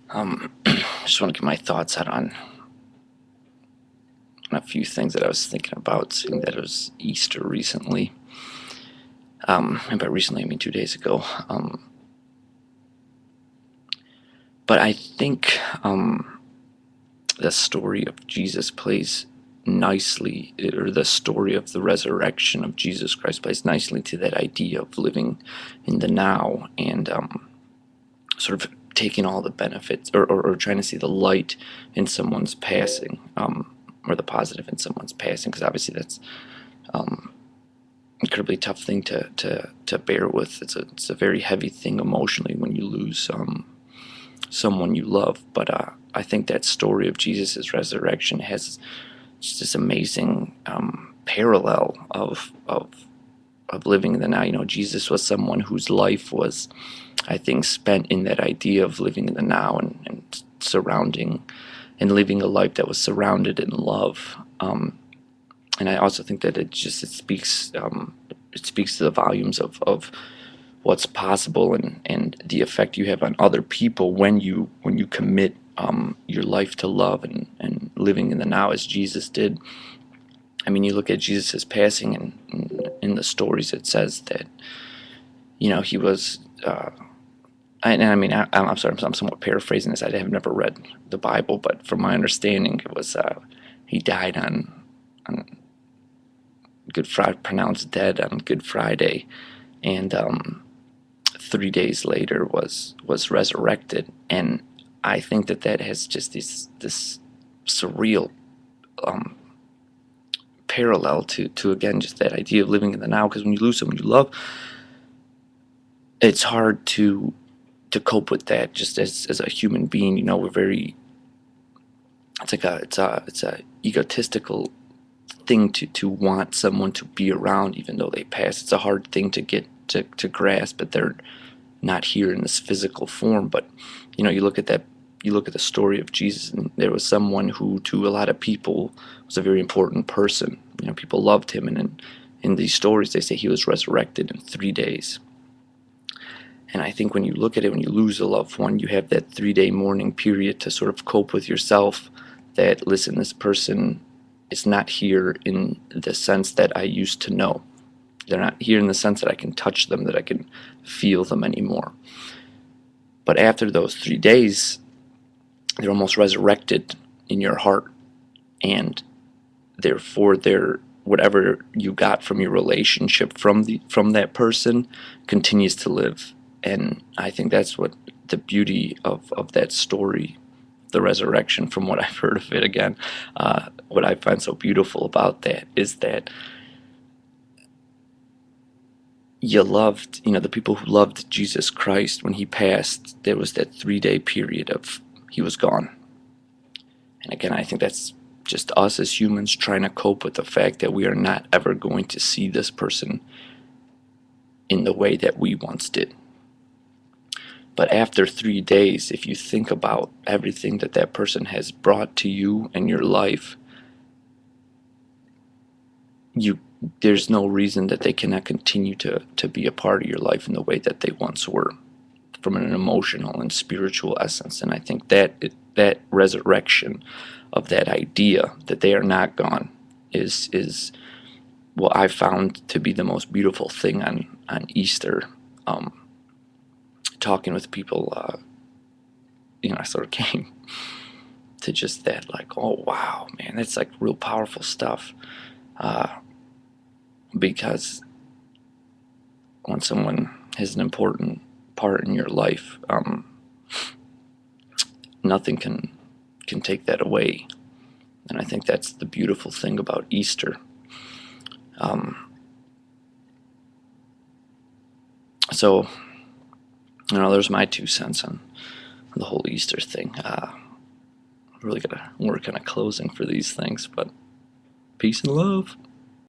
Just want to give my thoughts out on a few things that I was thinking about, seeing that it was Easter recently. And by recently, I mean 2 days ago. But I think the story of Jesus plays nicely, or the story of the resurrection of Jesus Christ plays nicely to that idea of living in the now and sort of taking all the benefits, or trying to see the light in someone's passing, or the positive in someone's passing, because obviously that's incredibly tough thing to bear with. It's a very heavy thing emotionally when you lose someone you love. But I think that story of Jesus' resurrection has just this amazing parallel of living in the now. You know, Jesus was someone whose life was, I think, spent in that idea of living in the now and surrounding and living a life that was surrounded in love. And I also think that it speaks to the volumes of what's possible and the effect you have on other people when you commit your life to love and living in the now as Jesus did. I mean, you look at Jesus' passing, and in the stories it says that, you know, he was. I'm sorry, I'm somewhat paraphrasing this. I have never read the Bible, but from my understanding, it was he died on Good Friday, pronounced dead on Good Friday, and 3 days later was resurrected. And I think that has just this surreal parallel to again just that idea of living in the now. Because when you lose someone you love, it's hard to cope with that. Just as a human being, you know, we're very. It's a egotistical thing to want someone to be around even though they pass. It's a hard thing to get to grasp that they're not here in this physical form. But you know, you look at the story of Jesus, and there was someone who to a lot of people was a very important person. You know, people loved him, and in these stories they say he was resurrected in 3 days. And I think when you look at it, when you lose a loved one, you have that 3-day mourning period to sort of cope with yourself that, listen, this person is not here in the sense that I used to know. They're not here in the sense that I can touch them, that I can feel them anymore. But after those 3 days, they're almost resurrected in your heart. And therefore, whatever you got from your relationship from that person continues to live. And I think that's what the beauty of that story, the resurrection, from what I've heard of it again, what I find so beautiful about that is that the people who loved Jesus Christ when he passed, there was that 3-day period of he was gone. And again, I think that's just us as humans trying to cope with the fact that we are not ever going to see this person in the way that we once did. But after 3 days, if you think about everything that person has brought to you and your life, there's no reason that they cannot continue to be a part of your life in the way that they once were, from an emotional and spiritual essence. And I think that resurrection of that idea that they are not gone is what I found to be the most beautiful thing on Easter. Talking with people, I sort of came to just that, like, oh wow, man, that's like real powerful stuff. Because when someone has an important part in your life, nothing can take that away. And I think that's the beautiful thing about Easter. So, there's my 2 cents on the whole Easter thing. Really gotta work on a closing for these things, but peace and love.